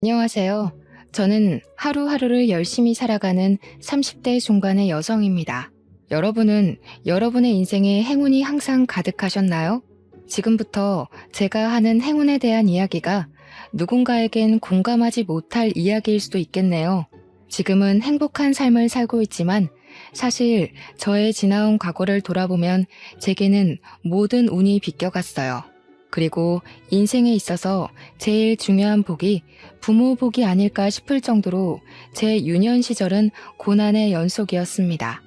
안녕하세요. 저는 하루하루를 열심히 살아가는 30대 중반의 여성입니다. 여러분은 여러분의 인생에 행운이 항상 가득하셨나요? 지금부터 제가 하는 행운에 대한 이야기가 누군가에겐 공감하지 못할 이야기일 수도 있겠네요. 지금은 행복한 삶을 살고 있지만 사실 저의 지나온 과거를 돌아보면 제게는 모든 운이 비껴갔어요. 그리고 인생에 있어서 제일 중요한 복이 부모 복이 아닐까 싶을 정도로 제 유년 시절은 고난의 연속이었습니다.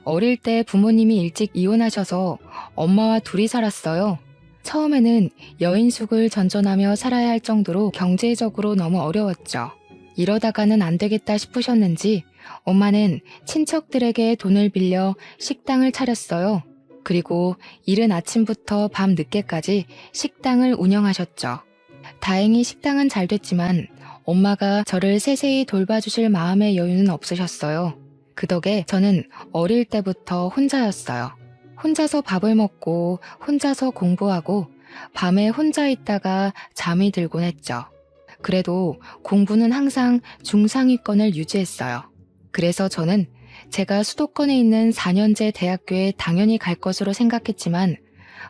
어릴 때 부모님이 일찍 이혼하셔서 엄마와 둘이 살았어요. 처음에는 여인숙을 전전하며 살아야 할 정도로 경제적으로 너무 어려웠죠. 이러다가는 안 되겠다 싶으셨는지 엄마는 친척들에게 돈을 빌려 식당을 차렸어요. 그리고 이른 아침부터 밤 늦게까지 식당을 운영하셨죠. 다행히 식당은 잘 됐지만 엄마가 저를 세세히 돌봐주실 마음의 여유는 없으셨어요. 그 덕에 저는 어릴 때부터 혼자였어요. 혼자서 밥을 먹고 혼자서 공부하고 밤에 혼자 있다가 잠이 들곤 했죠. 그래도 공부는 항상 중상위권을 유지했어요. 그래서 저는 제가 수도권에 있는 4년제 대학교에 당연히 갈 것으로 생각했지만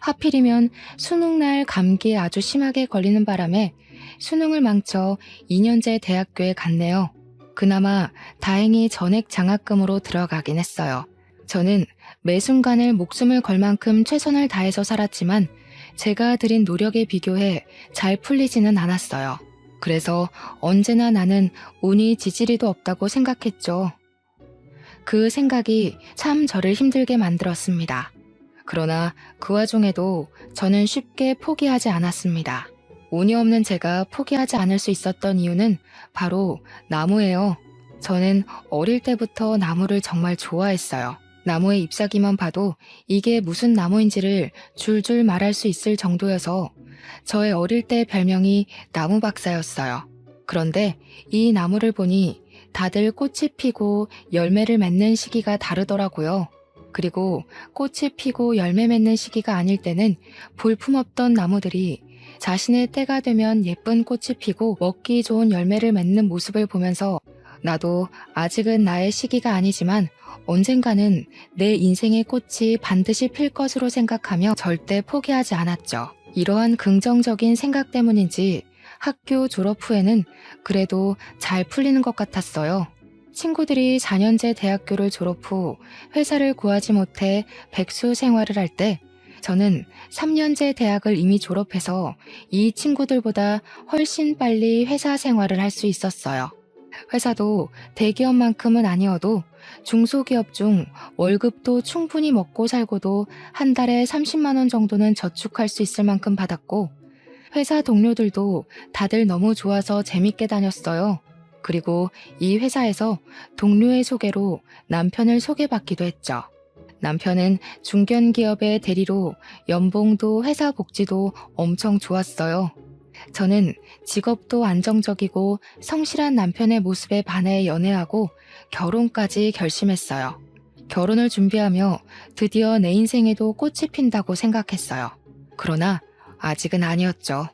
하필이면 수능날 감기에 아주 심하게 걸리는 바람에 수능을 망쳐 2년제 대학교에 갔네요. 그나마 다행히 전액 장학금으로 들어가긴 했어요. 저는 매 순간을 목숨을 걸 만큼 최선을 다해서 살았지만 제가 들인 노력에 비교해 잘 풀리지는 않았어요. 그래서 언제나 나는 운이 지지리도 없다고 생각했죠. 그 생각이 참 저를 힘들게 만들었습니다. 그러나 그 와중에도 저는 쉽게 포기하지 않았습니다. 운이 없는 제가 포기하지 않을 수 있었던 이유는 바로 나무예요. 저는 어릴 때부터 나무를 정말 좋아했어요. 나무의 잎사귀만 봐도 이게 무슨 나무인지를 줄줄 말할 수 있을 정도여서 저의 어릴 때 별명이 나무 박사였어요. 그런데 이 나무를 보니 다들 꽃이 피고 열매를 맺는 시기가 다르더라고요. 그리고 꽃이 피고 열매 맺는 시기가 아닐 때는 볼품없던 나무들이 자신의 때가 되면 예쁜 꽃이 피고 먹기 좋은 열매를 맺는 모습을 보면서 나도 아직은 나의 시기가 아니지만 언젠가는 내 인생의 꽃이 반드시 필 것으로 생각하며 절대 포기하지 않았죠. 이러한 긍정적인 생각 때문인지 학교 졸업 후에는 그래도 잘 풀리는 것 같았어요. 친구들이 4년제 대학교를 졸업 후 회사를 구하지 못해 백수 생활을 할 때 저는 3년제 대학을 이미 졸업해서 이 친구들보다 훨씬 빨리 회사 생활을 할 수 있었어요. 회사도 대기업만큼은 아니어도 중소기업 중 월급도 충분히 먹고 살고도 한 달에 30만 원 정도는 저축할 수 있을 만큼 받았고 회사 동료들도 다들 너무 좋아서 재밌게 다녔어요. 그리고 이 회사에서 동료의 소개로 남편을 소개받기도 했죠. 남편은 중견기업의 대리로 연봉도 회사 복지도 엄청 좋았어요. 저는 직업도 안정적이고 성실한 남편의 모습에 반해 연애하고 결혼까지 결심했어요. 결혼을 준비하며 드디어 내 인생에도 꽃이 핀다고 생각했어요. 그러나 아직은 아니었죠.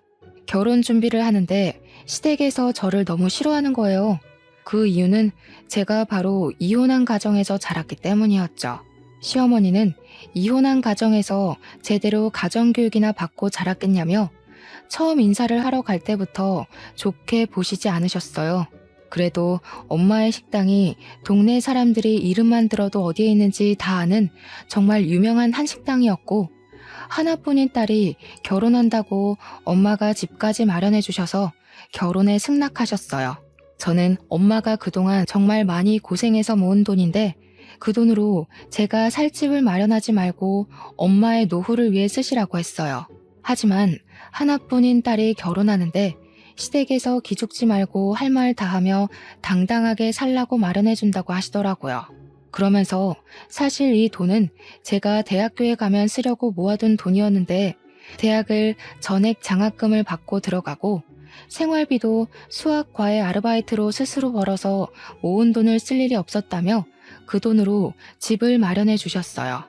결혼 준비를 하는데 시댁에서 저를 너무 싫어하는 거예요. 그 이유는 제가 바로 이혼한 가정에서 자랐기 때문이었죠. 시어머니는 이혼한 가정에서 제대로 가정교육이나 받고 자랐겠냐며 처음 인사를 하러 갈 때부터 좋게 보시지 않으셨어요. 그래도 엄마의 식당이 동네 사람들이 이름만 들어도 어디에 있는지 다 아는 정말 유명한 한식당이었고 하나뿐인 딸이 결혼한다고 엄마가 집까지 마련해 주셔서 결혼에 승낙하셨어요. 저는 엄마가 그동안 정말 많이 고생해서 모은 돈인데 그 돈으로 제가 살 집을 마련하지 말고 엄마의 노후를 위해 쓰시라고 했어요. 하지만 하나뿐인 딸이 결혼하는데 시댁에서 기죽지 말고 할 말 다 하며 당당하게 살라고 마련해 준다고 하시더라고요. 그러면서 사실 이 돈은 제가 대학교에 가면 쓰려고 모아둔 돈이었는데 대학을 전액 장학금을 받고 들어가고 생활비도 수학, 과외 아르바이트로 스스로 벌어서 모은 돈을 쓸 일이 없었다며 그 돈으로 집을 마련해 주셨어요.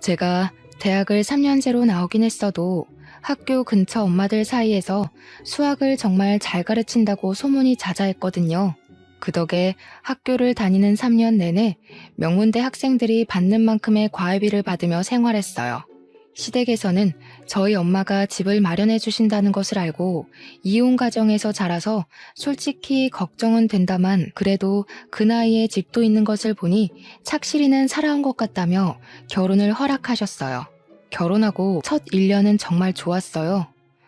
제가 대학을 3년제로 나오긴 했어도 학교 근처 엄마들 사이에서 수학을 정말 잘 가르친다고 소문이 자자했거든요. 그 덕에 학교를 다니는 3년 내내 명문대 학생들이 받는 만큼의 과외비를 받으며 생활했어요. 시댁에서는 저희 엄마가 집을 마련해 주신다는 것을 알고 이혼 가정에서 자라서 솔직히 걱정은 된다만 그래도 그 나이에 집도 있는 것을 보니 착실히는 살아온 것 같다며 결혼을 허락하셨어요. 결혼하고 첫 1년은 정말 좋았어요.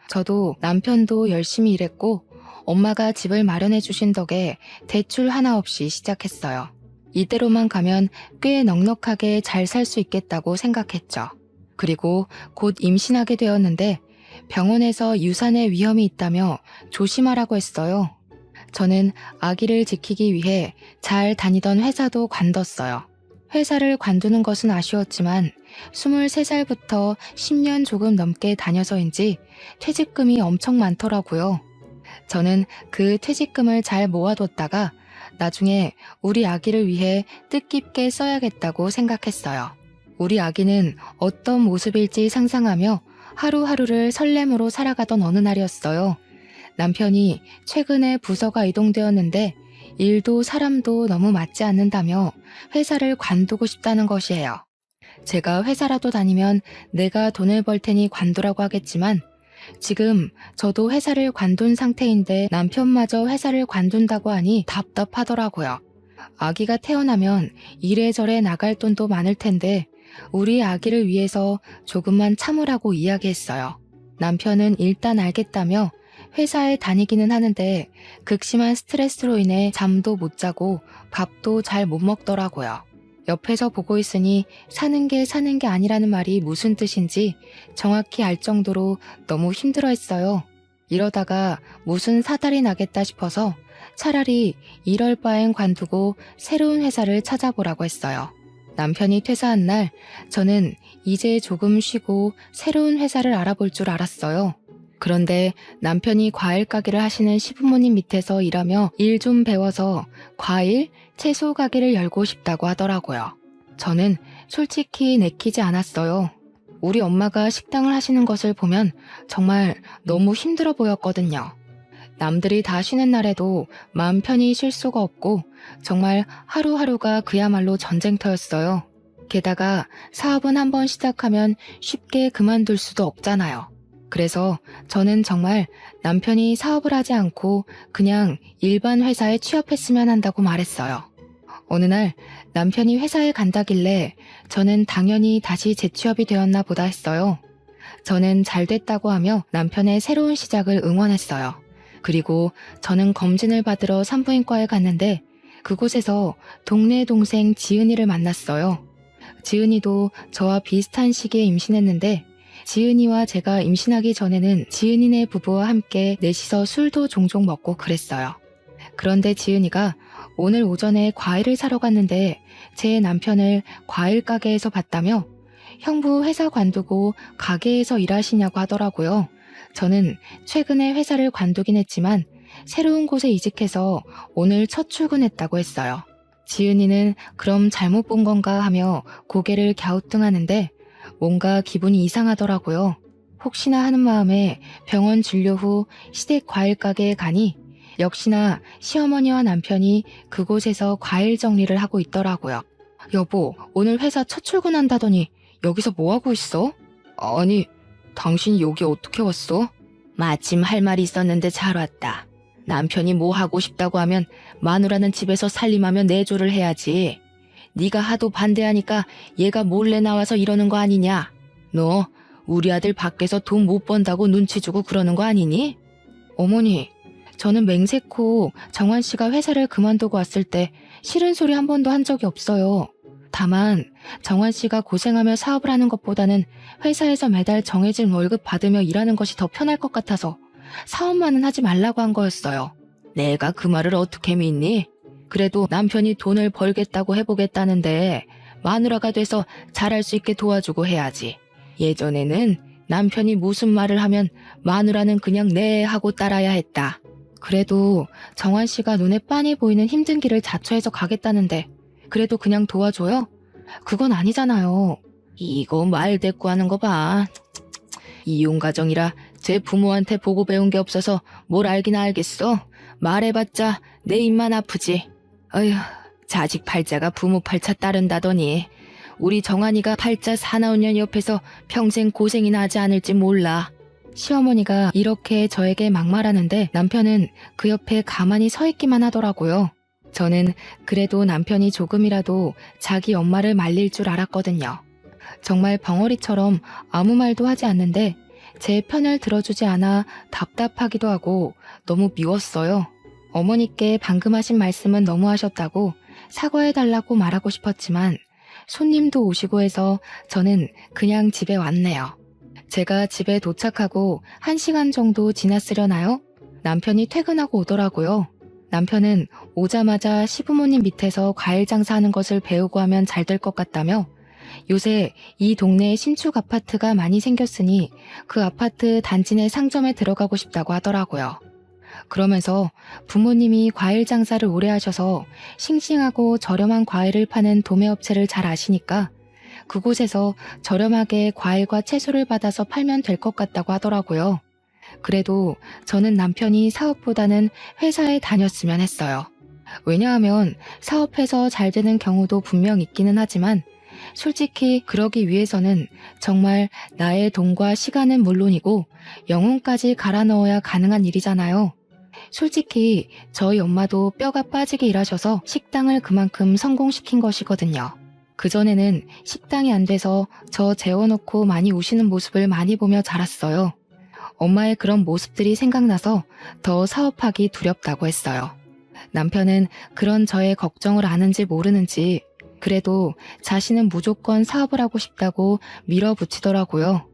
저도 남편도 열심히 일했고 엄마가 집을 마련해 주신 덕에 대출 하나 없이 시작했어요. 이대로만 가면 꽤 넉넉하게 잘 살 수 있겠다고 생각했죠. 그리고 곧 임신하게 되었는데 병원에서 유산의 위험이 있다며 조심하라고 했어요. 저는 아기를 지키기 위해 잘 다니던 회사도 관뒀어요. 회사를 관두는 것은 아쉬웠지만 23살부터 10년 조금 넘게 다녀서인지 퇴직금이 엄청 많더라고요. 저는 그 퇴직금을 잘 모아뒀다가 나중에 우리 아기를 위해 뜻깊게 써야겠다고 생각했어요. 우리 아기는 어떤 모습일지 상상하며 하루하루를 설렘으로 살아가던 어느 날이었어요. 남편이 최근에 부서가 이동되었는데 일도 사람도 너무 맞지 않는다며 회사를 관두고 싶다는 것이에요. 제가 회사라도 다니면 내가 돈을 벌 테니 관두라고 하겠지만 지금 저도 회사를 관둔 상태인데 남편마저 회사를 관둔다고 하니 답답하더라고요. 아기가 태어나면 이래저래 나갈 돈도 많을 텐데 우리 아기를 위해서 조금만 참으라고 이야기했어요. 남편은 일단 알겠다며 회사에 다니기는 하는데 극심한 스트레스로 인해 잠도 못 자고 밥도 잘 못 먹더라고요. 옆에서 보고 있으니 사는 게 아니라는 말이 무슨 뜻인지 정확히 알 정도로 너무 힘들어했어요. 이러다가 무슨 사달이 나겠다 싶어서 차라리 이럴 바엔 관두고 새로운 회사를 찾아보라고 했어요. 남편이 퇴사한 날 저는 이제 조금 쉬고 새로운 회사를 알아볼 줄 알았어요. 그런데 남편이 과일 가게를 하시는 시부모님 밑에서 일하며 일 좀 배워서 과일, 채소 가게를 열고 싶다고 하더라고요. 저는 솔직히 내키지 않았어요. 우리 엄마가 식당을 하시는 것을 보면 정말 너무 힘들어 보였거든요. 남들이 다 쉬는 날에도 마음 편히 쉴 수가 없고 정말 하루하루가 그야말로 전쟁터였어요. 게다가 사업은 한번 시작하면 쉽게 그만둘 수도 없잖아요. 그래서 저는 정말 남편이 사업을 하지 않고 그냥 일반 회사에 취업했으면 한다고 말했어요. 어느 날 남편이 회사에 간다길래 저는 당연히 다시 재취업이 되었나 보다 했어요. 저는 잘 됐다고 하며 남편의 새로운 시작을 응원했어요. 그리고 저는 검진을 받으러 산부인과에 갔는데 그곳에서 동네 동생 지은이를 만났어요. 지은이도 저와 비슷한 시기에 임신했는데 지은이와 제가 임신하기 전에는 지은이네 부부와 함께 넷이서 술도 종종 먹고 그랬어요. 그런데 지은이가 오늘 오전에 과일을 사러 갔는데 제 남편을 과일 가게에서 봤다며 형부 회사 관두고 가게에서 일하시냐고 하더라고요. 저는 최근에 회사를 관두긴 했지만 새로운 곳에 이직해서 오늘 첫 출근했다고 했어요. 지은이는 그럼 잘못 본 건가 하며 고개를 갸우뚱하는데 뭔가 기분이 이상하더라고요. 혹시나 하는 마음에 병원 진료 후 시댁 과일 가게에 가니 역시나 시어머니와 남편이 그곳에서 과일 정리를 하고 있더라고요. 여보, 오늘 회사 첫 출근한다더니 여기서 뭐하고 있어? 아니, 당신이 여기 어떻게 왔어? 마침 할 말이 있었는데 잘 왔다. 남편이 뭐 하고 싶다고 하면 마누라는 집에서 살림하며 내조를 해야지. 네가 하도 반대하니까 얘가 몰래 나와서 이러는 거 아니냐? 너 우리 아들 밖에서 돈 못 번다고 눈치 주고 그러는 거 아니니? 어머니, 저는 맹세코 정환 씨가 회사를 그만두고 왔을 때 싫은 소리 한 번도 한 적이 없어요. 다만 정환 씨가 고생하며 사업을 하는 것보다는 회사에서 매달 정해진 월급 받으며 일하는 것이 더 편할 것 같아서 사업만은 하지 말라고 한 거였어요. 내가 그 말을 어떻게 믿니? 그래도 남편이 돈을 벌겠다고 해보겠다는데 마누라가 돼서 잘할 수 있게 도와주고 해야지. 예전에는 남편이 무슨 말을 하면 마누라는 그냥 네 하고 따라야 했다. 그래도 정환 씨가 눈에 빤히 보이는 힘든 길을 자처해서 가겠다는데 그래도 그냥 도와줘요? 그건 아니잖아요. 이거 말 대꾸 하는 거 봐. 이혼 가정이라 제 부모한테 보고 배운 게 없어서 뭘 알긴 알겠어. 말해봤자 내 입만 아프지. 어휴, 자식 팔자가 부모 팔자 따른다더니 우리 정한이가 팔자 사나운 년 옆에서 평생 고생이나 하지 않을지 몰라. 시어머니가 이렇게 저에게 막말하는데 남편은 그 옆에 가만히 서 있기만 하더라고요. 저는 그래도 남편이 조금이라도 자기 엄마를 말릴 줄 알았거든요. 정말 벙어리처럼 아무 말도 하지 않는데 제 편을 들어주지 않아 답답하기도 하고 너무 미웠어요. 어머니께 방금 하신 말씀은 너무 하셨다고 사과해달라고 말하고 싶었지만 손님도 오시고 해서 저는 그냥 집에 왔네요. 제가 집에 도착하고 1시간 정도 지났으려나요? 남편이 퇴근하고 오더라고요. 남편은 오자마자 시부모님 밑에서 과일 장사하는 것을 배우고 하면 잘 될 것 같다며 요새 이 동네에 신축 아파트가 많이 생겼으니 그 아파트 단지 내 상점에 들어가고 싶다고 하더라고요. 그러면서 부모님이 과일 장사를 오래 하셔서 싱싱하고 저렴한 과일을 파는 도매업체를 잘 아시니까 그곳에서 저렴하게 과일과 채소를 받아서 팔면 될 것 같다고 하더라고요. 그래도 저는 남편이 사업보다는 회사에 다녔으면 했어요. 왜냐하면 사업해서 잘 되는 경우도 분명 있기는 하지만 솔직히 그러기 위해서는 정말 나의 돈과 시간은 물론이고 영혼까지 갈아 넣어야 가능한 일이잖아요. 솔직히 저희 엄마도 뼈가 빠지게 일하셔서 식당을 그만큼 성공시킨 것이거든요. 그전에는 식당이 안 돼서 저 재워놓고 많이 우시는 모습을 많이 보며 자랐어요. 엄마의 그런 모습들이 생각나서 더 사업하기 두렵다고 했어요. 남편은 그런 저의 걱정을 아는지 모르는지 그래도 자신은 무조건 사업을 하고 싶다고 밀어붙이더라고요.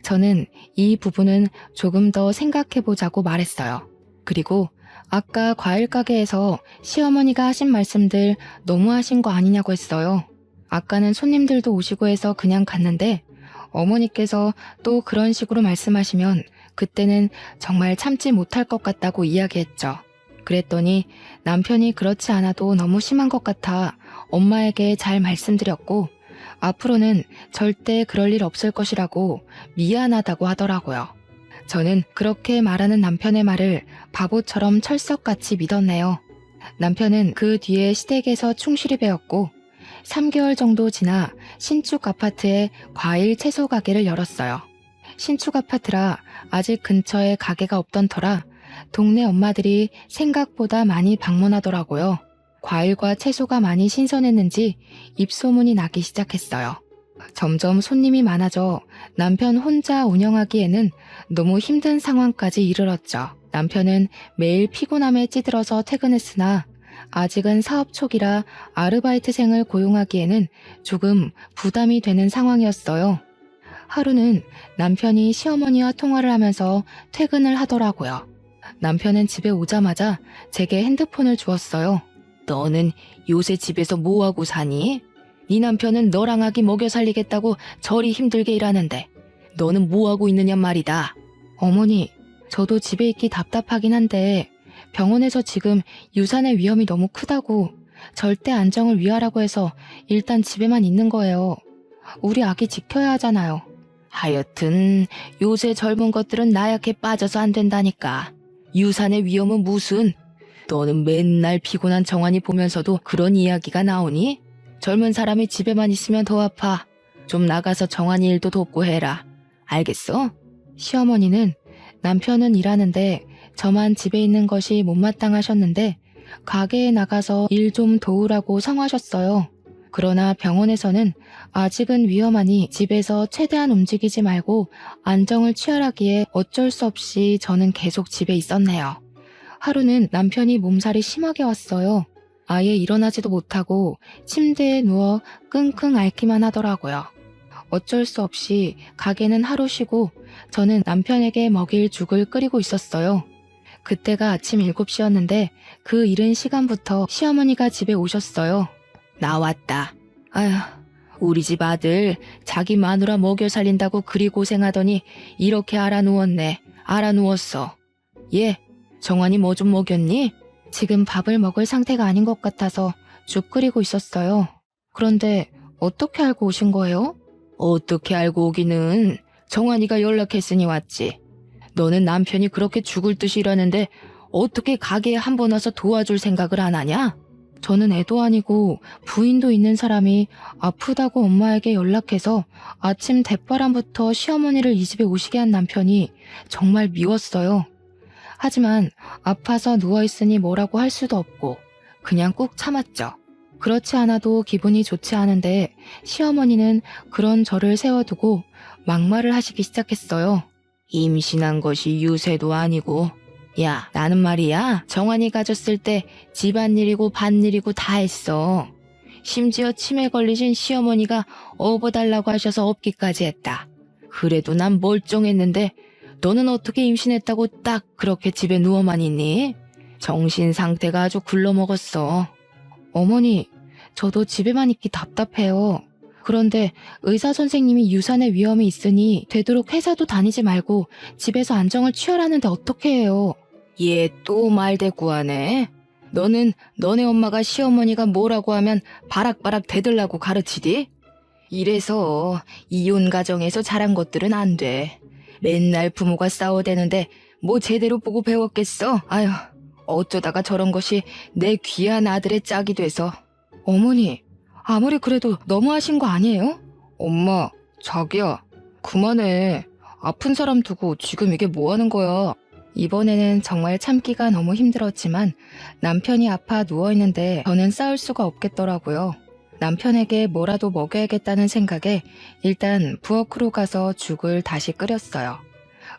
저는 이 부분은 조금 더 생각해보자고 말했어요. 그리고 아까 과일 가게에서 시어머니가 하신 말씀들 너무 하신 거 아니냐고 했어요. 아까는 손님들도 오시고 해서 그냥 갔는데 어머니께서 또 그런 식으로 말씀하시면 그때는 정말 참지 못할 것 같다고 이야기했죠. 그랬더니 남편이 그렇지 않아도 너무 심한 것 같아 엄마에게 잘 말씀드렸고 앞으로는 절대 그럴 일 없을 것이라고 미안하다고 하더라고요. 저는 그렇게 말하는 남편의 말을 바보처럼 철석같이 믿었네요. 남편은 그 뒤에 시댁에서 충실히 배웠고 3개월 정도 지나 신축 아파트에 과일 채소 가게를 열었어요. 신축 아파트라 아직 근처에 가게가 없던 터라 동네 엄마들이 생각보다 많이 방문하더라고요. 과일과 채소가 많이 신선했는지 입소문이 나기 시작했어요. 점점 손님이 많아져 남편 혼자 운영하기에는 너무 힘든 상황까지 이르렀죠. 남편은 매일 피곤함에 찌들어서 퇴근했으나 아직은 사업 초기라 아르바이트생을 고용하기에는 조금 부담이 되는 상황이었어요. 하루는 남편이 시어머니와 통화를 하면서 퇴근을 하더라고요. 남편은 집에 오자마자 제게 핸드폰을 주었어요. 너는 요새 집에서 뭐하고 사니? 네 남편은 너랑 아기 먹여 살리겠다고 저리 힘들게 일하는데 너는 뭐하고 있느냐 말이다. 어머니, 저도 집에 있기 답답하긴 한데 병원에서 지금 유산의 위험이 너무 크다고 절대 안정을 위하라고 해서 일단 집에만 있는 거예요. 우리 아기 지켜야 하잖아요. 하여튼 요새 젊은 것들은 나약해 빠져서 안 된다니까. 유산의 위험은 무슨? 너는 맨날 피곤한 정한이 보면서도 그런 이야기가 나오니? 젊은 사람이 집에만 있으면 더 아파. 좀 나가서 정한이 일도 돕고 해라. 알겠어? 시어머니는 남편은 일하는데 저만 집에 있는 것이 못마땅하셨는데 가게에 나가서 일 좀 도우라고 성하셨어요. 그러나 병원에서는 아직은 위험하니 집에서 최대한 움직이지 말고 안정을 취하라기에 어쩔 수 없이 저는 계속 집에 있었네요. 하루는 남편이 몸살이 심하게 왔어요. 아예 일어나지도 못하고 침대에 누워 끙끙 앓기만 하더라고요. 어쩔 수 없이 가게는 하루 쉬고 저는 남편에게 먹일 죽을 끓이고 있었어요. 그때가 아침 7시였는데 그 이른 시간부터 시어머니가 집에 오셨어요. 나왔다. 아휴, 우리 집 아들 자기 마누라 먹여 살린다고 그리 고생하더니 이렇게 알아누웠네. 알아누웠어. 예, 정환이 뭐 좀 먹였니? 지금 밥을 먹을 상태가 아닌 것 같아서 죽 끓이고 있었어요. 그런데 어떻게 알고 오신 거예요? 어떻게 알고 오기는 정환이가 연락했으니 왔지. 너는 남편이 그렇게 죽을 듯이 일하는데 어떻게 가게에 한 번 와서 도와줄 생각을 안 하냐? 저는 애도 아니고 부인도 있는 사람이 아프다고 엄마에게 연락해서 아침 대바람부터 시어머니를 이 집에 오시게 한 남편이 정말 미웠어요. 하지만 아파서 누워있으니 뭐라고 할 수도 없고 그냥 꾹 참았죠. 그렇지 않아도 기분이 좋지 않은데 시어머니는 그런 저를 세워두고 막말을 하시기 시작했어요. 임신한 것이 유세도 아니고, 야, 나는 말이야, 정환이 가졌을 때 집안일이고 밭일이고 다 했어. 심지어 치매 걸리신 시어머니가 업어달라고 하셔서 업기까지 했다. 그래도 난 멀쩡했는데 너는 어떻게 임신했다고 딱 그렇게 집에 누워만 있니? 정신 상태가 아주 굴러먹었어. 어머니, 저도 집에만 있기 답답해요. 그런데 의사 선생님이 유산의 위험이 있으니 되도록 회사도 다니지 말고 집에서 안정을 취하라는데 어떻게 해요? 얘 또 말대꾸하네. 너는 너네 엄마가 시어머니가 뭐라고 하면 바락바락 대들라고 가르치디? 이래서 이혼 가정에서 자란 것들은 안 돼. 맨날 부모가 싸워대는데 뭐 제대로 보고 배웠겠어? 아휴, 어쩌다가 저런 것이 내 귀한 아들의 짝이 돼서. 어머니, 아무리 그래도 너무하신 거 아니에요? 엄마, 자기야, 그만해. 아픈 사람 두고 지금 이게 뭐 하는 거야? 이번에는 정말 참기가 너무 힘들었지만 남편이 아파 누워있는데 저는 싸울 수가 없겠더라고요. 남편에게 뭐라도 먹여야겠다는 생각에 일단 부엌으로 가서 죽을 다시 끓였어요.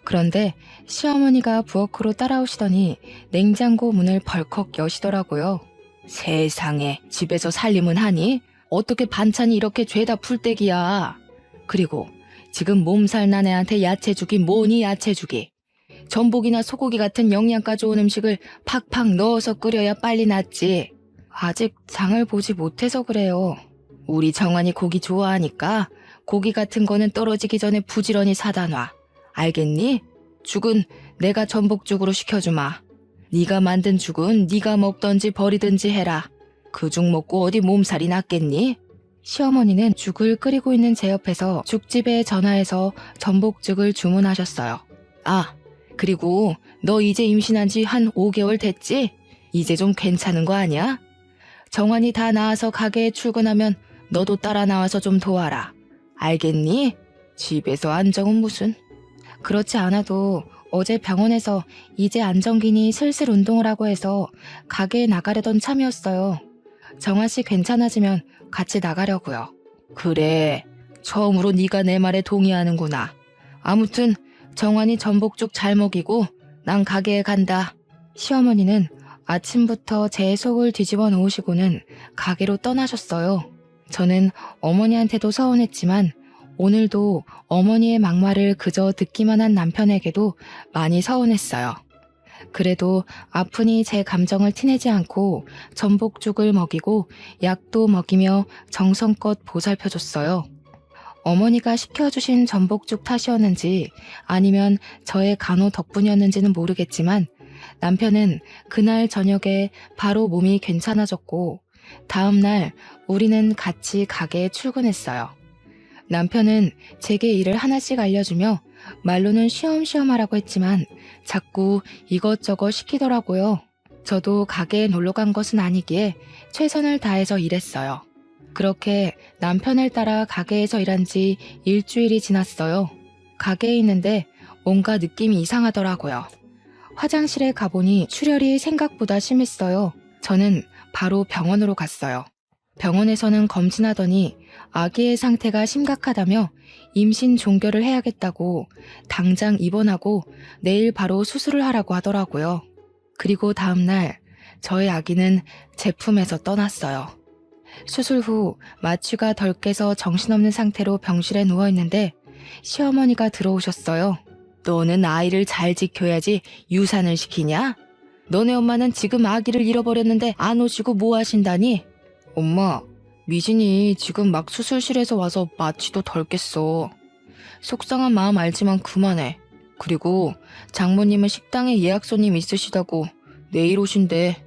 그런데 시어머니가 부엌으로 따라오시더니 냉장고 문을 벌컥 여시더라고요. 세상에, 집에서 살림은 하니? 어떻게 반찬이 이렇게 죄다 풀떼기야. 그리고 지금 몸살 난 애한테 야채죽이 뭐니 야채죽이. 전복이나 소고기 같은 영양가 좋은 음식을 팍팍 넣어서 끓여야 빨리 낫지. 아직 장을 보지 못해서 그래요. 우리 정환이 고기 좋아하니까 고기 같은 거는 떨어지기 전에 부지런히 사다 놔. 알겠니? 죽은 내가 전복죽으로 시켜주마. 네가 만든 죽은 네가 먹던지 버리든지 해라. 그 죽 먹고 어디 몸살이 났겠니? 시어머니는 죽을 끓이고 있는 제 옆에서 죽집에 전화해서 전복죽을 주문하셨어요. 아, 그리고 너 이제 임신한 지 한 5개월 됐지? 이제 좀 괜찮은 거 아니야? 정환이 다 나아서 가게에 출근하면 너도 따라 나와서 좀 도와라. 알겠니? 집에서 안정은 무슨. 그렇지 않아도 어제 병원에서 이제 안정기니 슬슬 운동을 하고 해서 가게에 나가려던 참이었어요. 정환씨 괜찮아지면 같이 나가려고요. 그래, 처음으로 네가 내 말에 동의하는구나. 아무튼 정환이 전복죽 잘 먹이고 난 가게에 간다. 시어머니는 아침부터 제 속을 뒤집어 놓으시고는 가게로 떠나셨어요. 저는 어머니한테도 서운했지만 오늘도 어머니의 막말을 그저 듣기만 한 남편에게도 많이 서운했어요. 그래도 아프니 제 감정을 티내지 않고 전복죽을 먹이고 약도 먹이며 정성껏 보살펴줬어요. 어머니가 시켜주신 전복죽 탓이었는지 아니면 저의 간호 덕분이었는지는 모르겠지만 남편은 그날 저녁에 바로 몸이 괜찮아졌고 다음날 우리는 같이 가게에 출근했어요. 남편은 제게 일을 하나씩 알려주며 말로는 쉬엄쉬엄 하라고 했지만 자꾸 이것저것 시키더라고요. 저도 가게에 놀러 간 것은 아니기에 최선을 다해서 일했어요. 그렇게 남편을 따라 가게에서 일한 지 일주일이 지났어요. 가게에 있는데 뭔가 느낌이 이상하더라고요. 화장실에 가보니 출혈이 생각보다 심했어요. 저는 바로 병원으로 갔어요. 병원에서는 검진하더니 아기의 상태가 심각하다며 임신 종결을 해야겠다고 당장 입원하고 내일 바로 수술을 하라고 하더라고요. 그리고 다음날 저의 아기는 제 품에서 떠났어요. 수술 후 마취가 덜 깨서 정신없는 상태로 병실에 누워있는데 시어머니가 들어오셨어요. 너는 아이를 잘 지켜야지 유산을 시키냐? 너네 엄마는 지금 아기를 잃어버렸는데 안 오시고 뭐 하신다니? 엄마, 미진이 지금 막 수술실에서 와서 마취도 덜 깼어. 속상한 마음 알지만 그만해. 그리고 장모님은 식당에 예약 손님 있으시다고 내일 오신대.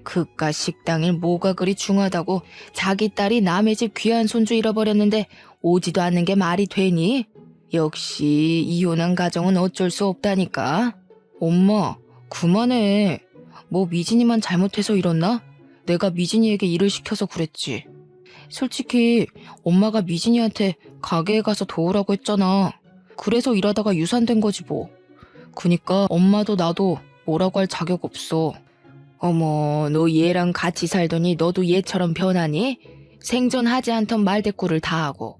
그깟 식당일 뭐가 그리 중하다고 자기 딸이 남의 집 귀한 손주 잃어버렸는데 오지도 않는 게 말이 되니? 역시 이혼한 가정은 어쩔 수 없다니까. 엄마, 그만해. 뭐 미진이만 잘못해서 이렇나? 내가 미진이에게 일을 시켜서 그랬지. 솔직히 엄마가 미진이한테 가게에 가서 도우라고 했잖아. 그래서 일하다가 유산된 거지 뭐. 그니까 엄마도 나도 뭐라고 할 자격 없어. 어머, 너 얘랑 같이 살더니 너도 얘처럼 변하니? 생전하지 않던 말대꾸를 다 하고.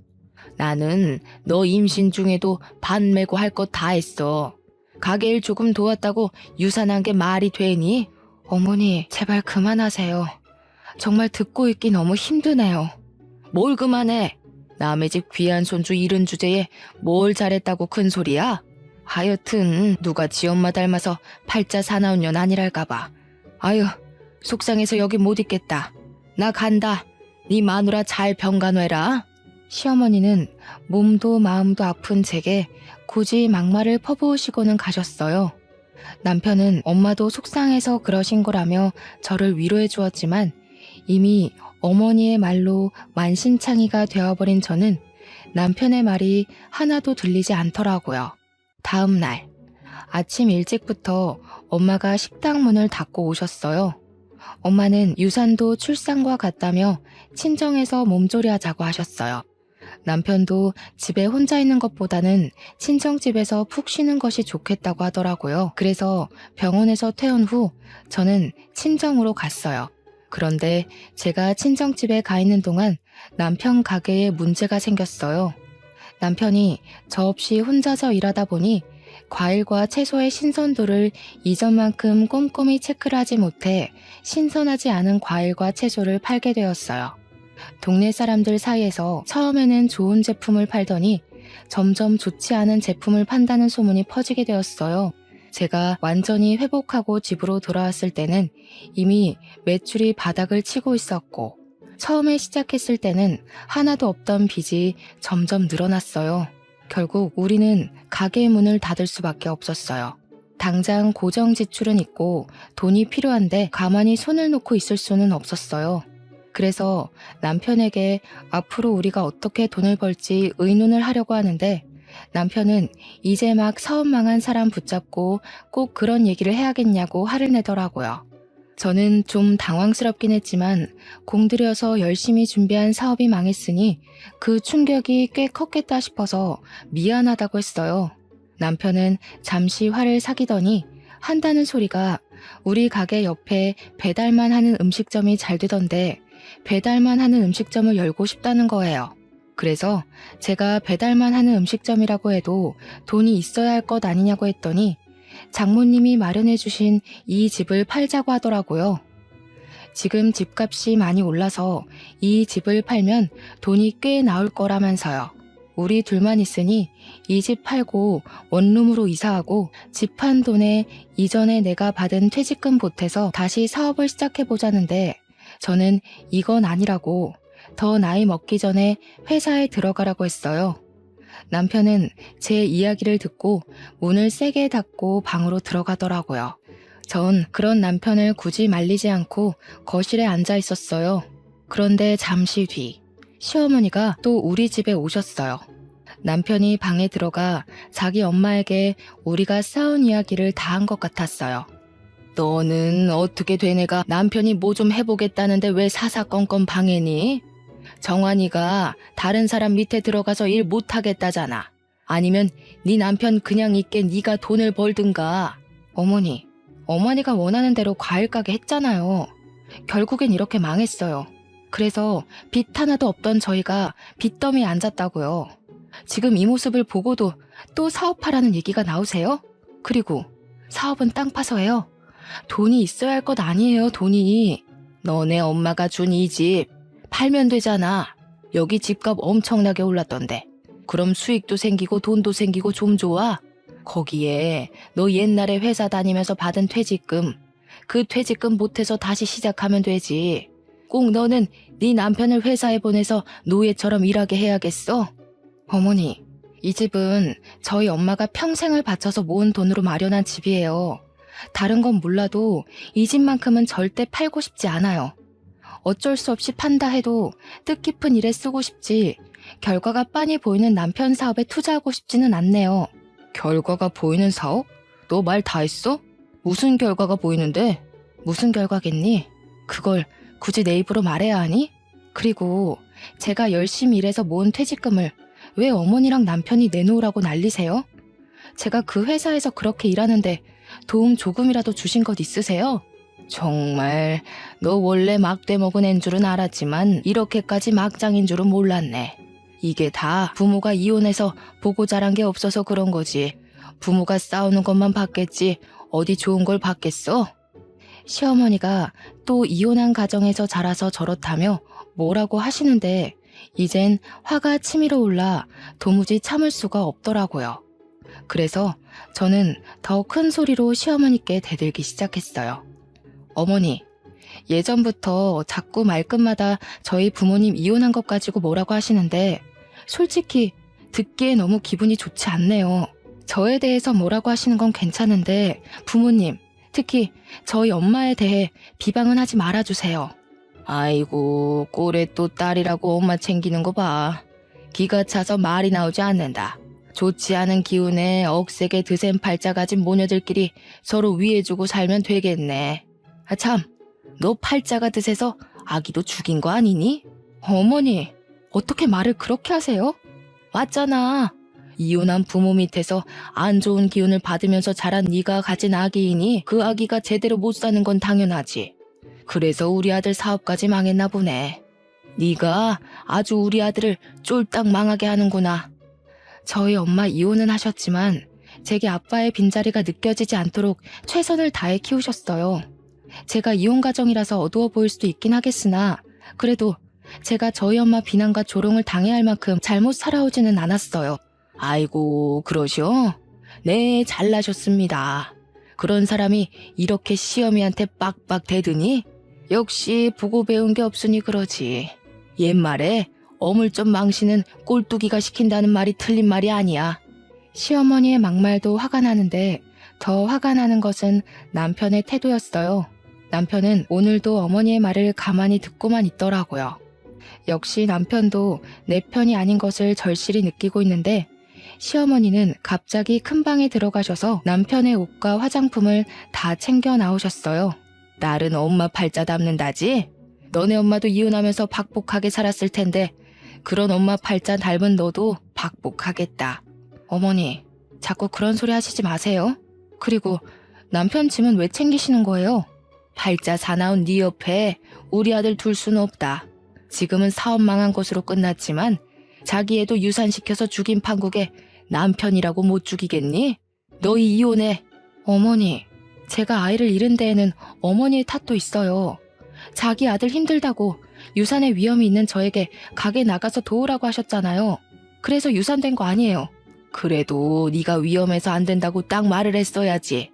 나는 너 임신 중에도 반 메고 할 것 다 했어. 가게 일 조금 도왔다고 유산한 게 말이 되니? 어머니, 제발 그만하세요. 정말 듣고 있기 너무 힘드네요. 뭘 그만해? 남의 집 귀한 손주 잃은 주제에 뭘 잘했다고 큰 소리야? 하여튼 누가 지 엄마 닮아서 팔자 사나운 년 아니랄까봐. 아유, 속상해서 여기 못 있겠다. 나 간다. 네 마누라 잘 병간호해라. 시어머니는 몸도 마음도 아픈 제게 굳이 막말을 퍼부으시고는 가셨어요. 남편은 엄마도 속상해서 그러신 거라며 저를 위로해 주었지만 이미 어머니의 말로 만신창이가 되어버린 저는 남편의 말이 하나도 들리지 않더라고요. 다음 날 아침 일찍부터 엄마가 식당 문을 닫고 오셨어요. 엄마는 유산도 출산과 같다며 친정에서 몸조리하자고 하셨어요. 남편도 집에 혼자 있는 것보다는 친정집에서 푹 쉬는 것이 좋겠다고 하더라고요. 그래서 병원에서 퇴원 후 저는 친정으로 갔어요. 그런데 제가 친정집에 가 있는 동안 남편 가게에 문제가 생겼어요. 남편이 저 없이 혼자서 일하다 보니 과일과 채소의 신선도를 이전만큼 꼼꼼히 체크를 하지 못해 신선하지 않은 과일과 채소를 팔게 되었어요. 동네 사람들 사이에서 처음에는 좋은 제품을 팔더니 점점 좋지 않은 제품을 판다는 소문이 퍼지게 되었어요. 제가 완전히 회복하고 집으로 돌아왔을 때는 이미 매출이 바닥을 치고 있었고 처음에 시작했을 때는 하나도 없던 빚이 점점 늘어났어요. 결국 우리는 가게 문을 닫을 수밖에 없었어요. 당장 고정 지출은 있고 돈이 필요한데 가만히 손을 놓고 있을 수는 없었어요. 그래서 남편에게 앞으로 우리가 어떻게 돈을 벌지 의논을 하려고 하는데 남편은 이제 막 사업 망한 사람 붙잡고 꼭 그런 얘기를 해야겠냐고 화를 내더라고요. 저는 좀 당황스럽긴 했지만 공들여서 열심히 준비한 사업이 망했으니 그 충격이 꽤 컸겠다 싶어서 미안하다고 했어요. 남편은 잠시 화를 사귀더니 한다는 소리가 우리 가게 옆에 배달만 하는 음식점이 잘 되던데 배달만 하는 음식점을 열고 싶다는 거예요. 그래서 제가 배달만 하는 음식점이라고 해도 돈이 있어야 할 것 아니냐고 했더니 장모님이 마련해 주신 이 집을 팔자고 하더라고요. 지금 집값이 많이 올라서 이 집을 팔면 돈이 꽤 나올 거라면서요. 우리 둘만 있으니 이 집 팔고 원룸으로 이사하고 집 판 돈에 이전에 내가 받은 퇴직금 보태서 다시 사업을 시작해보자는데 저는 이건 아니라고 더 나이 먹기 전에 회사에 들어가라고 했어요. 남편은 제 이야기를 듣고 문을 세게 닫고 방으로 들어가더라고요. 전 그런 남편을 굳이 말리지 않고 거실에 앉아 있었어요. 그런데 잠시 뒤 시어머니가 또 우리 집에 오셨어요. 남편이 방에 들어가 자기 엄마에게 우리가 싸운 이야기를 다 한 것 같았어요. 너는 어떻게 된 애가 남편이 뭐 좀 해보겠다는데 왜 사사건건 방해니? 정환이가 다른 사람 밑에 들어가서 일 못하겠다잖아. 아니면 네 남편 그냥 있게 네가 돈을 벌든가. 어머니가 원하는 대로 과일 가게 했잖아요. 결국엔 이렇게 망했어요. 그래서 빚 하나도 없던 저희가 빚더미에 앉았다고요. 지금 이 모습을 보고도 또 사업하라는 얘기가 나오세요? 그리고 사업은 땅 파서 해요. 돈이 있어야 할 것 아니에요, 돈이. 너네 엄마가 준 이 집 팔면 되잖아. 여기 집값 엄청나게 올랐던데. 그럼 수익도 생기고 돈도 생기고 좀 좋아. 거기에 너 옛날에 회사 다니면서 받은 퇴직금, 그 퇴직금 못해서 다시 시작하면 되지. 꼭 너는 네 남편을 회사에 보내서 노예처럼 일하게 해야겠어? 어머니, 이 집은 저희 엄마가 평생을 바쳐서 모은 돈으로 마련한 집이에요. 다른 건 몰라도 이 집만큼은 절대 팔고 싶지 않아요. 어쩔 수 없이 판다 해도 뜻깊은 일에 쓰고 싶지 결과가 빤히 보이는 남편 사업에 투자하고 싶지는 않네요. 결과가 보이는 사업? 너 말 다 했어? 무슨 결과가 보이는데? 무슨 결과겠니? 그걸 굳이 내 입으로 말해야 하니? 그리고 제가 열심히 일해서 모은 퇴직금을 왜 어머니랑 남편이 내놓으라고 난리세요? 제가 그 회사에서 그렇게 일하는데 도움 조금이라도 주신 것 있으세요? 정말 너 원래 막대 먹은 앤 줄은 알았지만 이렇게까지 막장인 줄은 몰랐네. 이게 다 부모가 이혼해서 보고 자란 게 없어서 그런 거지. 부모가 싸우는 것만 봤겠지 어디 좋은 걸 봤겠어? 시어머니가 또 이혼한 가정에서 자라서 저렇다며 뭐라고 하시는데 이젠 화가 치밀어 올라 도무지 참을 수가 없더라고요. 그래서 저는 더 큰 소리로 시어머니께 대들기 시작했어요. 어머니, 예전부터 자꾸 말끝마다 저희 부모님 이혼한 것 가지고 뭐라고 하시는데 솔직히 듣기에 너무 기분이 좋지 않네요. 저에 대해서 뭐라고 하시는 건 괜찮은데 부모님, 특히 저희 엄마에 대해 비방은 하지 말아주세요. 아이고, 꼴에 또 딸이라고 엄마 챙기는 거 봐. 기가 차서 말이 나오지 않는다. 좋지 않은 기운에 억세게 드센 팔자 가진 모녀들끼리 서로 위해주고 살면 되겠네. 아 참, 너 팔자가 드세서 아기도 죽인 거 아니니? 어머니, 어떻게 말을 그렇게 하세요? 맞잖아. 이혼한 부모 밑에서 안 좋은 기운을 받으면서 자란 네가 가진 아기이니 그 아기가 제대로 못 사는 건 당연하지. 그래서 우리 아들 사업까지 망했나 보네. 네가 아주 우리 아들을 쫄딱 망하게 하는구나. 저희 엄마 이혼은 하셨지만 제게 아빠의 빈자리가 느껴지지 않도록 최선을 다해 키우셨어요. 제가 이혼 가정이라서 어두워 보일 수도 있긴 하겠으나 그래도 제가 저희 엄마 비난과 조롱을 당해야 할 만큼 잘못 살아오지는 않았어요. 아이고, 그러셔? 네, 잘나셨습니다. 그런 사람이 이렇게 시어미한테 빡빡 대드니? 역시 보고 배운 게 없으니 그러지. 옛말에 어물점 망신은 꼴뚜기가 시킨다는 말이 틀린 말이 아니야. 시어머니의 막말도 화가 나는데 더 화가 나는 것은 남편의 태도였어요. 남편은 오늘도 어머니의 말을 가만히 듣고만 있더라고요. 역시 남편도 내 편이 아닌 것을 절실히 느끼고 있는데 시어머니는 갑자기 큰 방에 들어가셔서 남편의 옷과 화장품을 다 챙겨 나오셨어요. 딸은 엄마 팔자 닮는다지? 너네 엄마도 이혼하면서 박복하게 살았을 텐데 그런 엄마 팔자 닮은 너도 박복하겠다. 어머니, 자꾸 그런 소리 하시지 마세요. 그리고 남편 짐은 왜 챙기시는 거예요? 팔자 사나운 네 옆에 우리 아들 둘 수는 없다. 지금은 사업 망한 것으로 끝났지만 자기 애도 유산시켜서 죽인 판국에 남편이라고 못 죽이겠니? 너희 이혼해. 어머니, 제가 아이를 잃은 데에는 어머니의 탓도 있어요. 자기 아들 힘들다고 유산의 위험이 있는 저에게 가게 나가서 도우라고 하셨잖아요. 그래서 유산된 거 아니에요. 그래도 네가 위험해서 안 된다고 딱 말을 했어야지.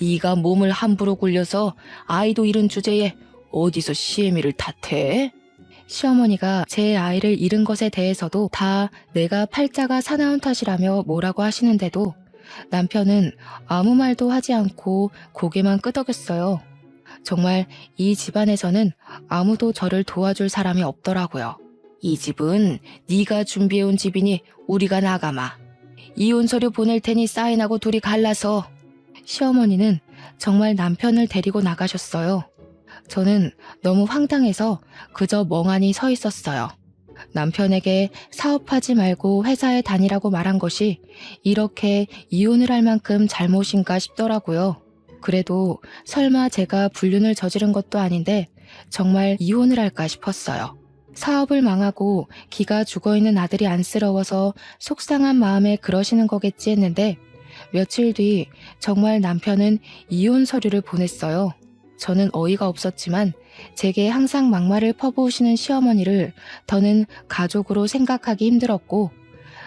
네가 몸을 함부로 굴려서 아이도 잃은 주제에 어디서 시애미를 탓해? 시어머니가 제 아이를 잃은 것에 대해서도 다 내가 팔자가 사나운 탓이라며 뭐라고 하시는데도 남편은 아무 말도 하지 않고 고개만 끄덕였어요. 정말 이 집안에서는 아무도 저를 도와줄 사람이 없더라고요. 이 집은 네가 준비해온 집이니 우리가 나가마. 이혼 서류 보낼 테니 사인하고 둘이 갈라서. 시어머니는 정말 남편을 데리고 나가셨어요. 저는 너무 황당해서 그저 멍하니 서 있었어요. 남편에게 사업하지 말고 회사에 다니라고 말한 것이 이렇게 이혼을 할 만큼 잘못인가 싶더라고요. 그래도 설마 제가 불륜을 저지른 것도 아닌데 정말 이혼을 할까 싶었어요. 사업을 망하고 기가 죽어있는 아들이 안쓰러워서 속상한 마음에 그러시는 거겠지 했는데 며칠 뒤 정말 남편은 이혼 서류를 보냈어요. 저는 어이가 없었지만 제게 항상 막말을 퍼부으시는 시어머니를 더는 가족으로 생각하기 힘들었고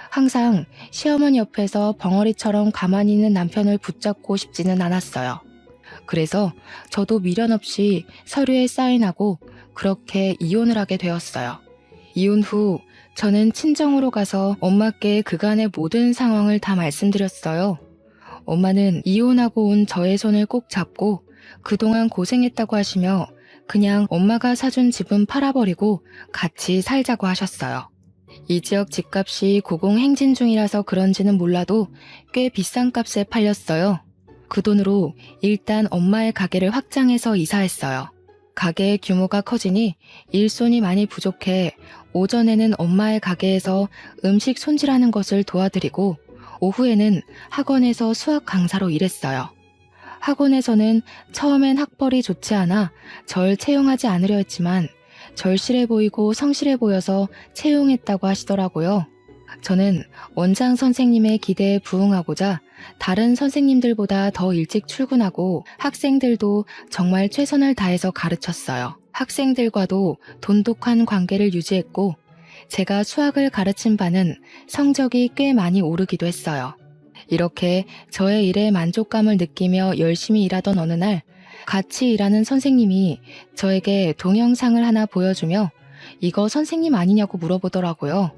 항상 시어머니 옆에서 벙어리처럼 가만히 있는 남편을 붙잡고 싶지는 않았어요. 그래서 저도 미련 없이 서류에 사인하고 그렇게 이혼을 하게 되었어요. 이혼 후 저는 친정으로 가서 엄마께 그간의 모든 상황을 다 말씀드렸어요. 엄마는 이혼하고 온 저의 손을 꼭 잡고 그동안 고생했다고 하시며 그냥 엄마가 사준 집은 팔아버리고 같이 살자고 하셨어요. 이 지역 집값이 고공행진 중이라서 그런지는 몰라도 꽤 비싼 값에 팔렸어요. 그 돈으로 일단 엄마의 가게를 확장해서 이사했어요. 가게의 규모가 커지니 일손이 많이 부족해 오전에는 엄마의 가게에서 음식 손질하는 것을 도와드리고 오후에는 학원에서 수학 강사로 일했어요. 학원에서는 처음엔 학벌이 좋지 않아 절 채용하지 않으려 했지만 절실해 보이고 성실해 보여서 채용했다고 하시더라고요. 저는 원장 선생님의 기대에 부응하고자 다른 선생님들보다 더 일찍 출근하고 학생들도 정말 최선을 다해서 가르쳤어요. 학생들과도 돈독한 관계를 유지했고 제가 수학을 가르친 바는 성적이 꽤 많이 오르기도 했어요. 이렇게 저의 일에 만족감을 느끼며 열심히 일하던 어느 날 같이 일하는 선생님이 저에게 동영상을 하나 보여주며 이거 선생님 아니냐고 물어보더라고요.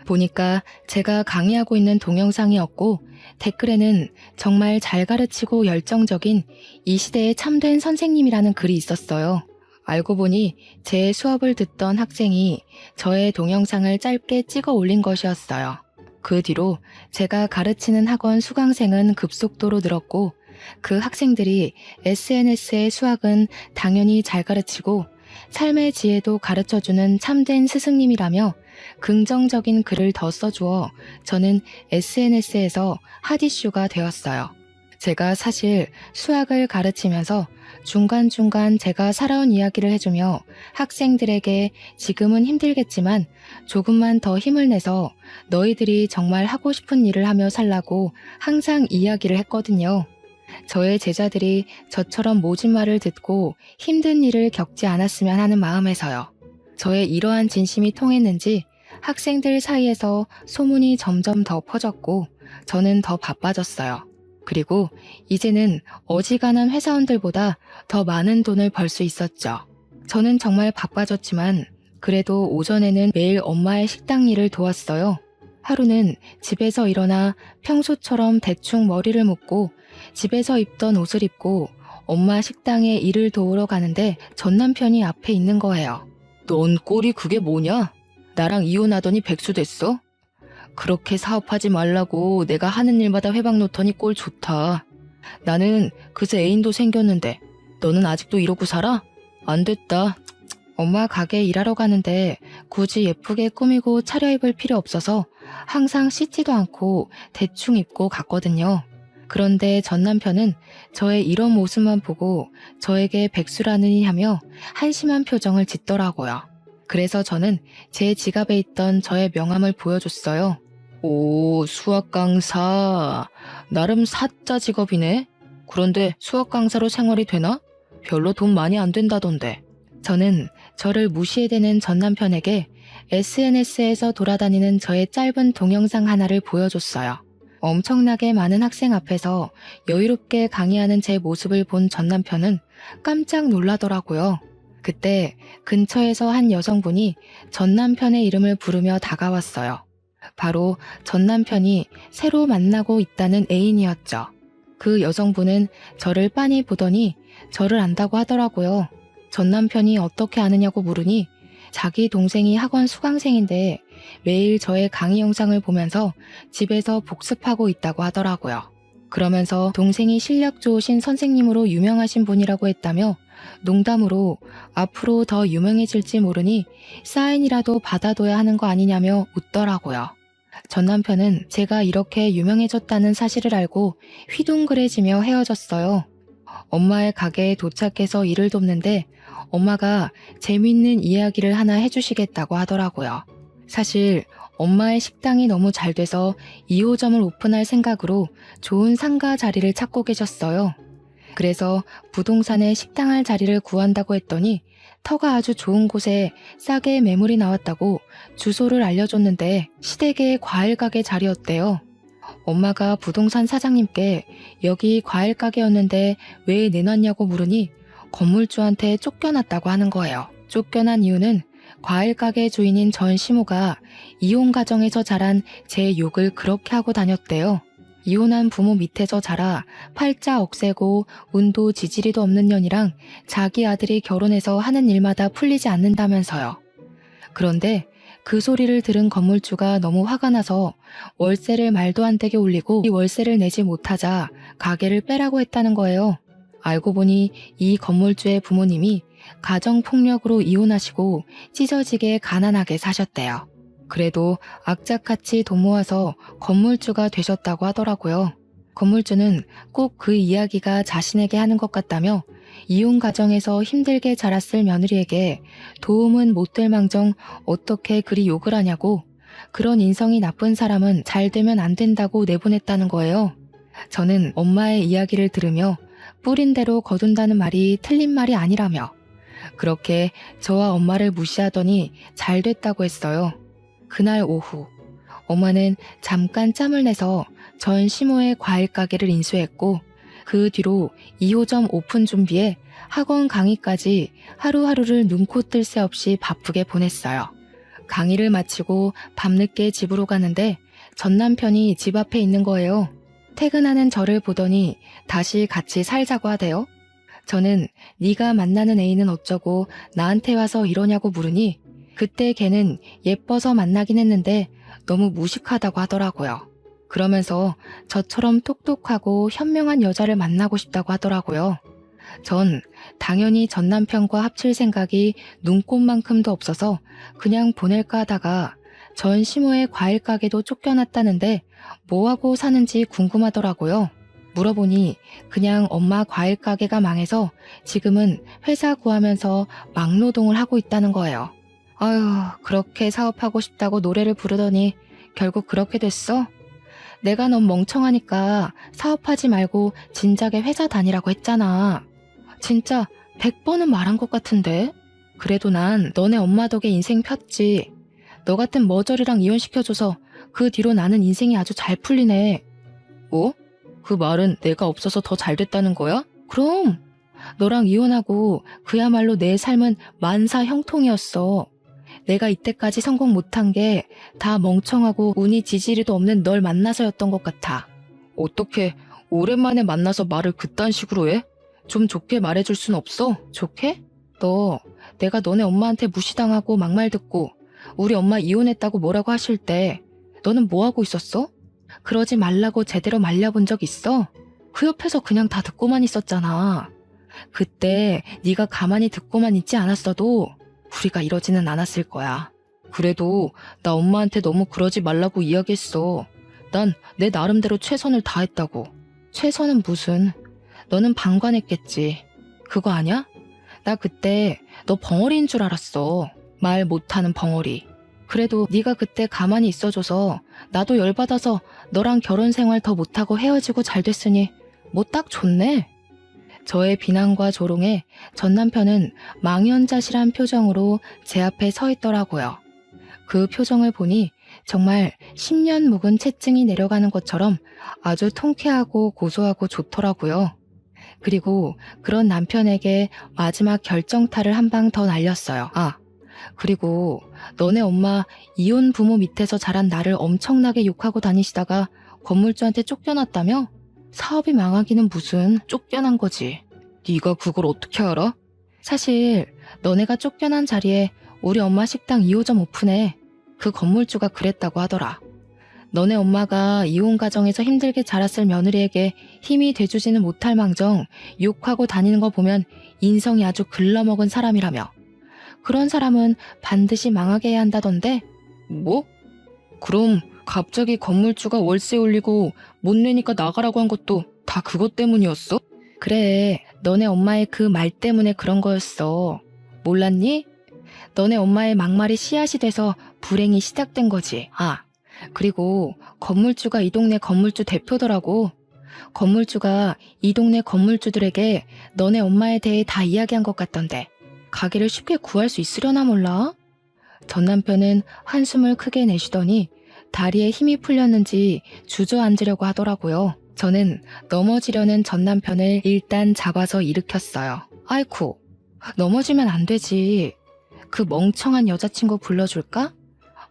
보니까 제가 강의하고 있는 동영상이었고 댓글에는 정말 잘 가르치고 열정적인 이 시대의 참된 선생님이라는 글이 있었어요. 알고 보니 제 수업을 듣던 학생이 저의 동영상을 짧게 찍어 올린 것이었어요. 그 뒤로 제가 가르치는 학원 수강생은 급속도로 늘었고 그 학생들이 SNS의 수학은 당연히 잘 가르치고 삶의 지혜도 가르쳐주는 참된 스승님이라며 긍정적인 글을 더 써주어 저는 SNS에서 핫이슈가 되었어요. 제가 사실 수학을 가르치면서 중간중간 제가 살아온 이야기를 해주며 학생들에게 지금은 힘들겠지만 조금만 더 힘을 내서 너희들이 정말 하고 싶은 일을 하며 살라고 항상 이야기를 했거든요. 저의 제자들이 저처럼 모진 말을 듣고 힘든 일을 겪지 않았으면 하는 마음에서요. 저의 이러한 진심이 통했는지 학생들 사이에서 소문이 점점 더 퍼졌고 저는 더 바빠졌어요. 그리고 이제는 어지간한 회사원들보다 더 많은 돈을 벌 수 있었죠. 저는 정말 바빠졌지만 그래도 오전에는 매일 엄마의 식당 일을 도왔어요. 하루는 집에서 일어나 평소처럼 대충 머리를 묶고 집에서 입던 옷을 입고 엄마 식당에 일을 도우러 가는데 전 남편이 앞에 있는 거예요. 넌 꼴이 그게 뭐냐? 나랑 이혼하더니 백수 됐어? 그렇게 사업하지 말라고 내가 하는 일마다 회방 놓더니 꼴 좋다. 나는 그새 애인도 생겼는데 너는 아직도 이러고 살아? 안 됐다. 엄마 가게 일하러 가는데 굳이 예쁘게 꾸미고 차려입을 필요 없어서 항상 씻지도 않고 대충 입고 갔거든요. 그런데 전 남편은 저의 이런 모습만 보고 저에게 백수라느니 하며 한심한 표정을 짓더라고요. 그래서 저는 제 지갑에 있던 저의 명함을 보여줬어요. 오, 수학 강사. 나름 사자 직업이네. 그런데 수학 강사로 생활이 되나? 별로 돈 많이 안 된다던데. 저는 저를 무시해대는 전 남편에게 SNS에서 돌아다니는 저의 짧은 동영상 하나를 보여줬어요. 엄청나게 많은 학생 앞에서 여유롭게 강의하는 제 모습을 본 전 남편은 깜짝 놀라더라고요. 그때 근처에서 한 여성분이 전 남편의 이름을 부르며 다가왔어요. 바로 전 남편이 새로 만나고 있다는 애인이었죠. 그 여성분은 저를 빤히 보더니 저를 안다고 하더라고요. 전 남편이 어떻게 아느냐고 물으니 자기 동생이 학원 수강생인데 매일 저의 강의 영상을 보면서 집에서 복습하고 있다고 하더라고요. 그러면서 동생이 실력 좋으신 선생님으로 유명하신 분이라고 했다며 농담으로 앞으로 더 유명해질지 모르니 사인이라도 받아둬야 하는 거 아니냐며 웃더라고요. 전 남편은 제가 이렇게 유명해졌다는 사실을 알고 휘둥그레지며 헤어졌어요. 엄마의 가게에 도착해서 일을 돕는데 엄마가 재밌는 이야기를 하나 해주시겠다고 하더라고요. 사실 엄마의 식당이 너무 잘 돼서 2호점을 오픈할 생각으로 좋은 상가 자리를 찾고 계셨어요. 그래서 부동산에 식당할 자리를 구한다고 했더니 터가 아주 좋은 곳에 싸게 매물이 나왔다고 주소를 알려줬는데 시댁의 과일 가게 자리였대요. 엄마가 부동산 사장님께 여기 과일 가게였는데 왜 내놨냐고 물으니 건물주한테 쫓겨났다고 하는 거예요. 쫓겨난 이유는 과일 가게 주인인 전 시모가 이혼 가정에서 자란 제 욕을 그렇게 하고 다녔대요. 이혼한 부모 밑에서 자라 팔자 억세고 운도 지지리도 없는 년이랑 자기 아들이 결혼해서 하는 일마다 풀리지 않는다면서요. 그런데 그 소리를 들은 건물주가 너무 화가 나서 월세를 말도 안 되게 올리고 이 월세를 내지 못하자 가게를 빼라고 했다는 거예요. 알고 보니 이 건물주의 부모님이 가정폭력으로 이혼하시고 찢어지게 가난하게 사셨대요. 그래도 악착같이 돈 모아서 건물주가 되셨다고 하더라고요. 건물주는 꼭 그 이야기가 자신에게 하는 것 같다며 이혼 가정에서 힘들게 자랐을 며느리에게 도움은 못 될 망정 어떻게 그리 욕을 하냐고, 그런 인성이 나쁜 사람은 잘 되면 안 된다고 내보냈다는 거예요. 저는 엄마의 이야기를 들으며 뿌린 대로 거둔다는 말이 틀린 말이 아니라며 그렇게 저와 엄마를 무시하더니 잘 됐다고 했어요. 그날 오후 엄마는 잠깐 짬을 내서 전 시모의 과일 가게를 인수했고 그 뒤로 2호점 오픈 준비에 학원 강의까지 하루하루를 눈코 뜰 새 없이 바쁘게 보냈어요. 강의를 마치고 밤늦게 집으로 가는데 전 남편이 집 앞에 있는 거예요. 퇴근하는 저를 보더니 다시 같이 살자고 하대요. 저는 네가 만나는 애인은 어쩌고 나한테 와서 이러냐고 물으니 그때 걔는 예뻐서 만나긴 했는데 너무 무식하다고 하더라고요. 그러면서 저처럼 똑똑하고 현명한 여자를 만나고 싶다고 하더라고요. 전 당연히 전 남편과 합칠 생각이 눈꼽만큼도 없어서 그냥 보낼까 하다가 전 시모의 과일 가게도 쫓겨났다는데 뭐하고 사는지 궁금하더라고요. 물어보니 그냥 엄마 과일 가게가 망해서 지금은 회사 구하면서 막노동을 하고 있다는 거예요. 아휴, 그렇게 사업하고 싶다고 노래를 부르더니 결국 그렇게 됐어? 내가 넌 멍청하니까 사업하지 말고 진작에 회사 다니라고 했잖아. 진짜 100번은 말한 것 같은데? 그래도 난 너네 엄마 덕에 인생 폈지. 너 같은 머저리랑 이혼시켜줘서 그 뒤로 나는 인생이 아주 잘 풀리네. 뭐? 그 말은 내가 없어서 더 잘 됐다는 거야? 그럼! 너랑 이혼하고 그야말로 내 삶은 만사 형통이었어. 내가 이때까지 성공 못한 게 다 멍청하고 운이 지지리도 없는 널 만나서였던 것 같아. 어떻게 오랜만에 만나서 말을 그딴 식으로 해? 좀 좋게 말해줄 순 없어? 좋게? 너 내가 너네 엄마한테 무시당하고 막말 듣고 우리 엄마 이혼했다고 뭐라고 하실 때 너는 뭐 하고 있었어? 그러지 말라고 제대로 말려본 적 있어? 그 옆에서 그냥 다 듣고만 있었잖아. 그때 네가 가만히 듣고만 있지 않았어도 우리가 이러지는 않았을 거야. 그래도 나 엄마한테 너무 그러지 말라고 이야기했어. 난 내 나름대로 최선을 다했다고. 최선은 무슨? 너는 방관했겠지. 그거 아냐? 나 그때 너 벙어리인 줄 알았어. 말 못하는 벙어리. 그래도 네가 그때 가만히 있어줘서 나도 열받아서 너랑 결혼 생활 더 못하고 헤어지고 잘 됐으니 뭐 딱 좋네. 저의 비난과 조롱에 전 남편은 망연자실한 표정으로 제 앞에 서 있더라고요. 그 표정을 보니 정말 10년 묵은 채증이 내려가는 것처럼 아주 통쾌하고 고소하고 좋더라고요. 그리고 그런 남편에게 마지막 결정타를 한 방 더 날렸어요. 아, 그리고 너네 엄마 이혼 부모 밑에서 자란 나를 엄청나게 욕하고 다니시다가 건물주한테 쫓겨났다며? 사업이 망하기는 무슨, 쫓겨난 거지. 네가 그걸 어떻게 알아? 사실 너네가 쫓겨난 자리에 우리 엄마 식당 2호점 오픈해. 그 건물주가 그랬다고 하더라. 너네 엄마가 이혼 가정에서 힘들게 자랐을 며느리에게 힘이 돼주지는 못할 망정 욕하고 다니는 거 보면 인성이 아주 글러먹은 사람이라며. 그런 사람은 반드시 망하게 해야 한다던데? 뭐? 그럼 갑자기 건물주가 월세 올리고 못 내니까 나가라고 한 것도 다 그것 때문이었어? 그래, 너네 엄마의 그 말 때문에 그런 거였어. 몰랐니? 너네 엄마의 막말이 씨앗이 돼서 불행이 시작된 거지. 아, 그리고 건물주가 이 동네 건물주 대표더라고. 건물주가 이 동네 건물주들에게 너네 엄마에 대해 다 이야기한 것 같던데 가게를 쉽게 구할 수 있으려나 몰라? 전 남편은 한숨을 크게 내쉬더니 다리에 힘이 풀렸는지 주저앉으려고 하더라고요. 저는 넘어지려는 전 남편을 일단 잡아서 일으켰어요. 아이쿠, 넘어지면 안 되지. 그 멍청한 여자친구 불러줄까?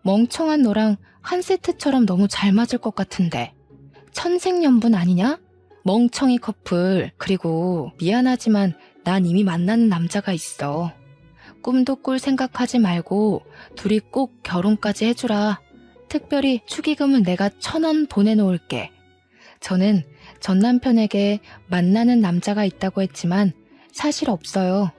멍청한 너랑 한 세트처럼 너무 잘 맞을 것 같은데. 천생연분 아니냐? 멍청이 커플. 그리고 미안하지만 난 이미 만나는 남자가 있어. 꿈도 꿀 생각하지 말고 둘이 꼭 결혼까지 해주라. 특별히 축의금은 내가 1,000원 보내놓을게. 저는 전 남편에게 만나는 남자가 있다고 했지만 사실 없어요.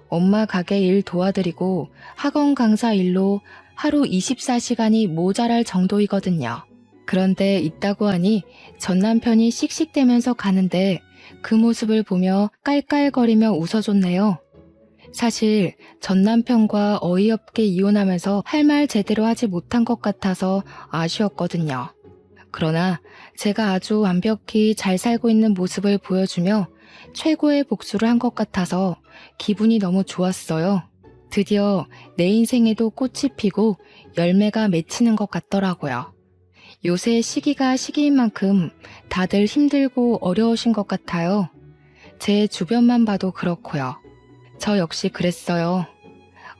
엄마 가게 일 도와드리고 학원 강사 일로 하루 24시간이 모자랄 정도이거든요. 그런데 있다고 하니 전 남편이 씩씩대면서 가는데 그 모습을 보며 깔깔거리며 웃어줬네요. 사실 전 남편과 어이없게 이혼하면서 할 말 제대로 하지 못한 것 같아서 아쉬웠거든요. 그러나 제가 아주 완벽히 잘 살고 있는 모습을 보여주며 최고의 복수를 한 것 같아서 기분이 너무 좋았어요. 드디어 내 인생에도 꽃이 피고 열매가 맺히는 것 같더라고요. 요새 시기가 시기인 만큼 다들 힘들고 어려우신 것 같아요. 제 주변만 봐도 그렇고요. 저 역시 그랬어요.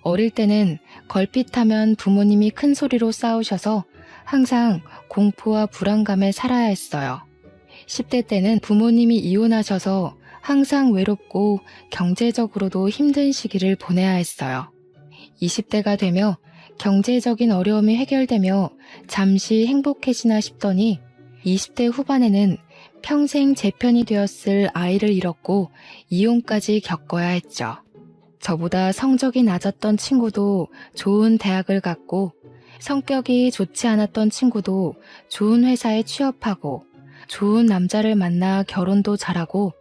어릴 때는 걸핏하면 부모님이 큰 소리로 싸우셔서 항상 공포와 불안감에 살아야 했어요. 10대 때는 부모님이 이혼하셔서 항상 외롭고 경제적으로도 힘든 시기를 보내야 했어요. 20대가 되며 경제적인 어려움이 해결되며 잠시 행복해지나 싶더니 20대 후반에는 평생 제 편이 되었을 아이를 잃었고 이혼까지 겪어야 했죠. 저보다 성적이 낮았던 친구도 좋은 대학을 갔고 성격이 좋지 않았던 친구도 좋은 회사에 취업하고 좋은 남자를 만나 결혼도 잘하고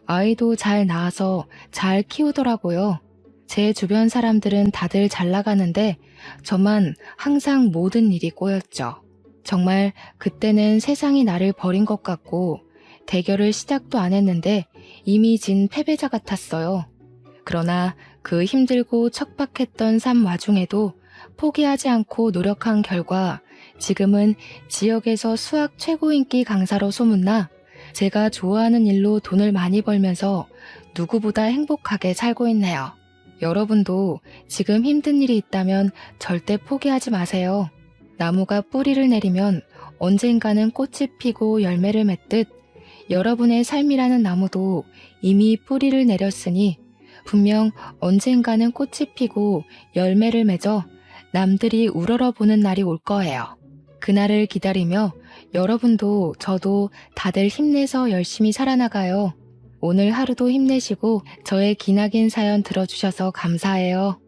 아이도 잘 낳아서 잘 키우더라고요. 제 주변 사람들은 다들 잘 나가는데 저만 항상 모든 일이 꼬였죠. 정말 그때는 세상이 나를 버린 것 같고 대결을 시작도 안 했는데 이미 진 패배자 같았어요. 그러나 그 힘들고 척박했던 삶 와중에도 포기하지 않고 노력한 결과 지금은 지역에서 수학 최고 인기 강사로 소문나 제가 좋아하는 일로 돈을 많이 벌면서 누구보다 행복하게 살고 있네요. 여러분도 지금 힘든 일이 있다면 절대 포기하지 마세요. 나무가 뿌리를 내리면 언젠가는 꽃이 피고 열매를 맺듯 여러분의 삶이라는 나무도 이미 뿌리를 내렸으니 분명 언젠가는 꽃이 피고 열매를 맺어 남들이 우러러보는 날이 올 거예요. 그날을 기다리며 여러분도 저도 다들 힘내서 열심히 살아나가요. 오늘 하루도 힘내시고 저의 기나긴 사연 들어주셔서 감사해요.